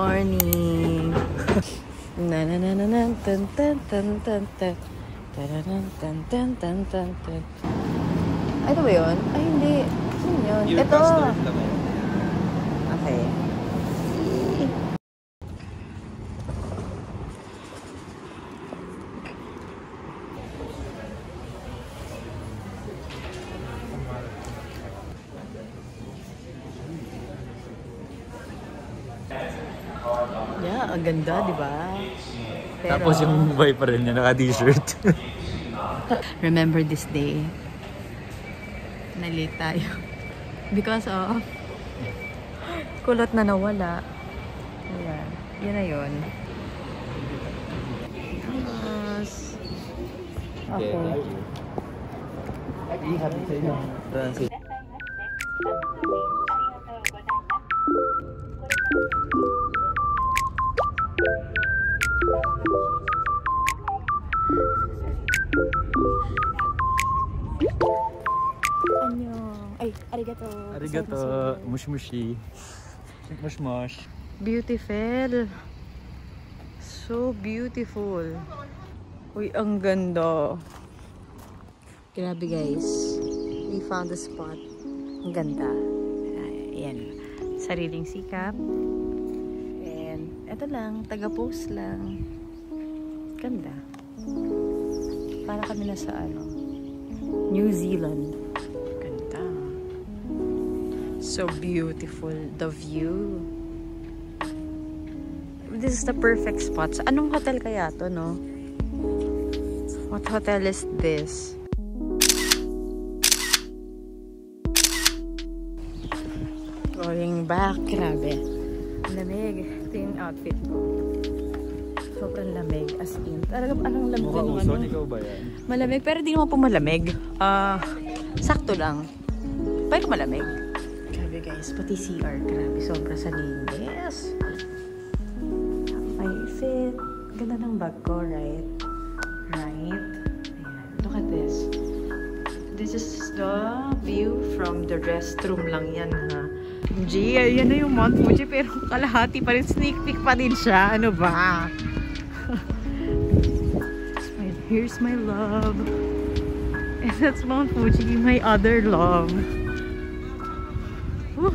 morning. Na na na na na tan tan tan tan tan tan tan tan tan tan tan. Ay, ito ba yun? Ay, hindi. Sino yun? Ito. Okay. Yeah, ang ganda, di ba? Pero, tapos yung boyfriend niya naka-t-shirt. remember this day. Na-late tayo. Because of kulot na nawala. Ayan. Yun na yun. Okay. Ay, arigato. Arigato. Mushmushi. Mushmush. Beautiful. So beautiful. Uy, ang ganda. Grabe guys. We found the spot. Ang ganda. Ayan. Sariling sikap. And eto lang. Taga-post lang. Ganda. Para kami na sa New Zealand. Ganda. So beautiful. The view. This is the perfect spot. So, anong hotel kaya to, no? What hotel is this? Going back. Grabe. Lamig. Ito yung outfit ko. Sobrang lamig. As in. Talagang anong lamig ko nung ano? Ikaw ba yan? Malamig. Pero di naman po malamig. Sakto lang. Pero malamig. Grabe guys. Pati CR. Grabe. Sobra sa linis. My fit. Ganda ng bag ko, right? Right? Ayan. Look at this. This is the view from the restroom lang yan, ha? G, yan na yung Mount Fuji, pero kalahati pa rin. Sneak peek pa din siya. Ano ba? Here's my love. And that's Mount Fuji, my other love. Woo.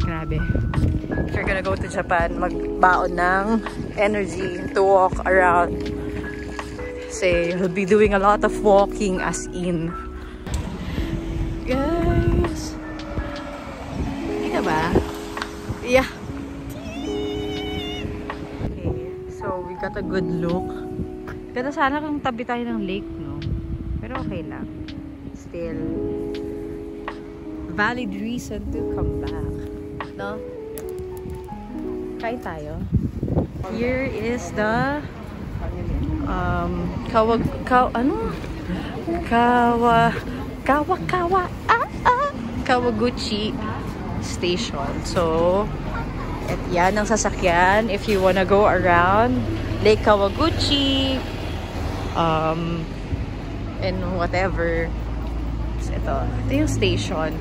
Grabe. If you're gonna go to Japan, magbaon ng energy to walk around. Say, you'll be doing a lot of walking as in. Guys. Kita ba? Yeah. Okay, so we got a good look. Ganda sana kung tabi tayo ng lake, no? Pero okay lang. Still, valid reason to come back. No? Kain tayo. Here is the Kawaguchi station. So, at yan ang sasakyan if you wanna go around Lake Kawaguchi and whatever. So, ito yung station.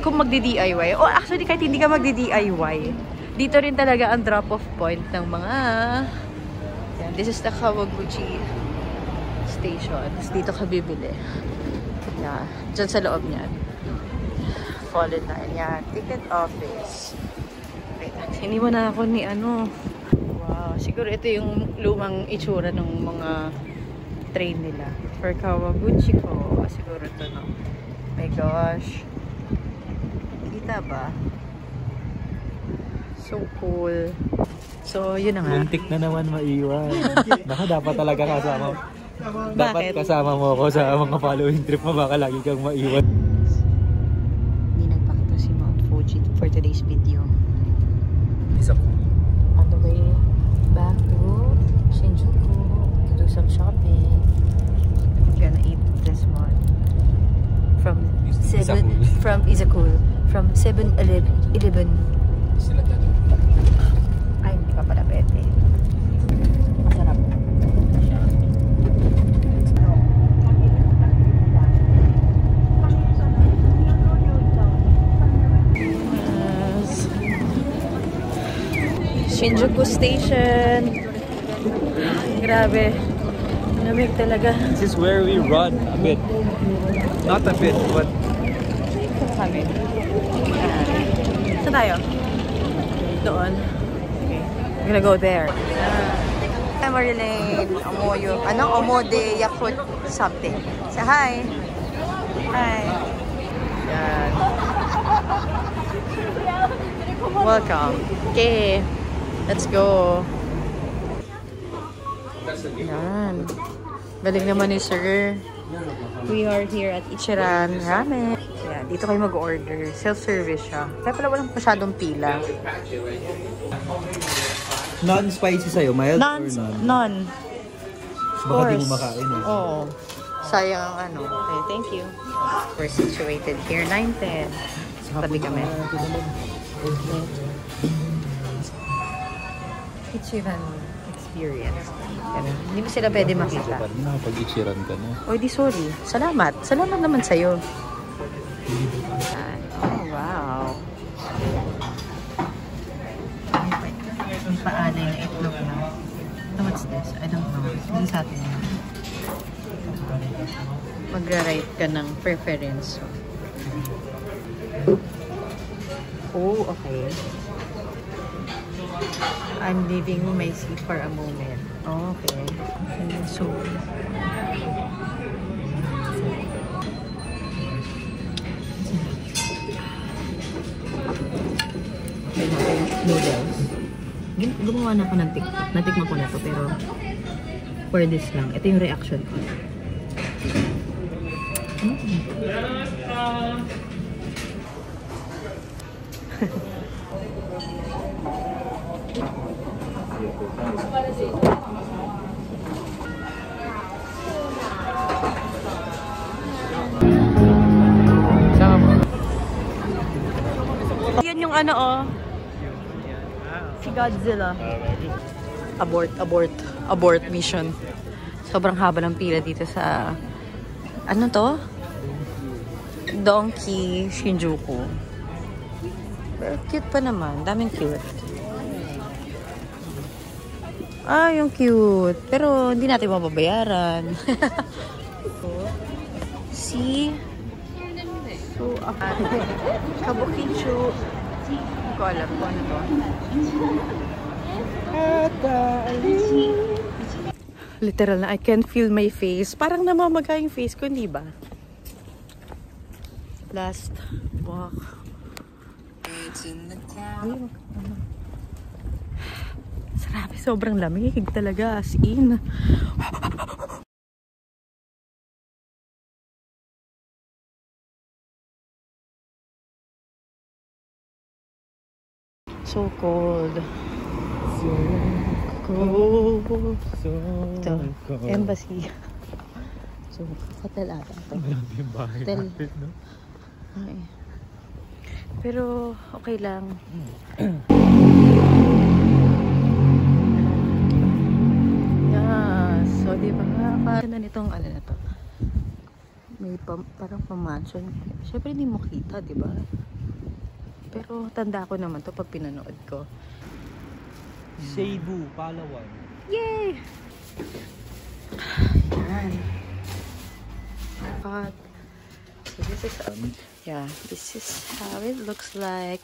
Kung magdi-DIY, actually kahit hindi ka magdi-DIY, dito rin talaga ang drop-off point ng mga yan, this is the Kawaguchi station. Dito ka bibili. Yeah, dyan sa loob niyan. Fallen line. Yan, ticket office. Wait, iniwan na ako ni wow, siguro ito yung lumang itsura ng mga train nila. For Kawaguchi ko, siguro ito, no? My gosh. Kita ba? So cool. So, yun na nga. Muntik na naman maiwan. Naku, dapat talaga kasama. Bakit? Dapat kasama mo ako sa mga following trip mo. Baka lagi kang maiwan. Hindi nagpakita si Mount Fuji for today's video. Isa ko. On the way back to Shinjuku to do some shopping. I'm gonna eat this one. From Izakul. From 7-Eleven. Sila dito. Ay, hindi pa pala pwede. Masarap. Yes. Shinjuku Station. Grabe. Lamig talaga. This is where we run a bit. Not a bit, but... Kami. Saan tayo? Doon. Okay. I'm gonna go there. Memory lane. Omoyo. Ano? Omode Yakult something. Say hi. Hi. Yan. Welcome. Okay. Let's go. Yan. Galing naman ni sir. We are here at Ichiran Ramen. Yan. Dito kayo mag-order. Self-service siya. Kaya pala walang masyadong pila. Non-spicy sa'yo, mild or none? None. Baka di mo makain eh. Oo. Sayang ang ano. Okay, thank you. We're situated here, 910. Tabi kami. Ichiran experience. Hindi mo sila pwede makita. Nakapag-ichiran ka na. Oh, di sorry. Salamat. Salamat naman sa'yo. Oh, wow. May paalay na itlog na. What's this? I don't know. Hindi sa atin. Magra-write ka ng preference. Oh, okay. I'm leaving my seat for a moment. Oh, okay. So, noodles. Gumawa na ako ng TikTok. Natikman ko na to pero for this lang. Ito yung reaction ko. Yan yung ano oh. Si Godzilla. Abort mission. Sobrang haba ng pila dito sa ano to? Donkey Shinjuku. Pero cute pa naman. Daming cute. Ah, yung cute. Pero hindi natin mababayaran. See? So, Kabukicho. Hindi ko alam kung ano to. Literal na, I can feel my face. Parang namamaga yung face ko, hindi ba? Last walk. Sarap, sobrang lamig talaga, as in. So cold. So cold. So ito, cold. embassy. So, hotel ata. Grabe yung bahay natin, no? Okay. Pero, okay lang. Yeah. So, di ba? Parang nitong ano na to. May parang pamansion. Siyempre, hindi mo kita, di ba? Pero, tanda ko naman to pag pinanood ko. Cebu, Palawan. Yay! Yan. So this is, yeah, this is how it looks like.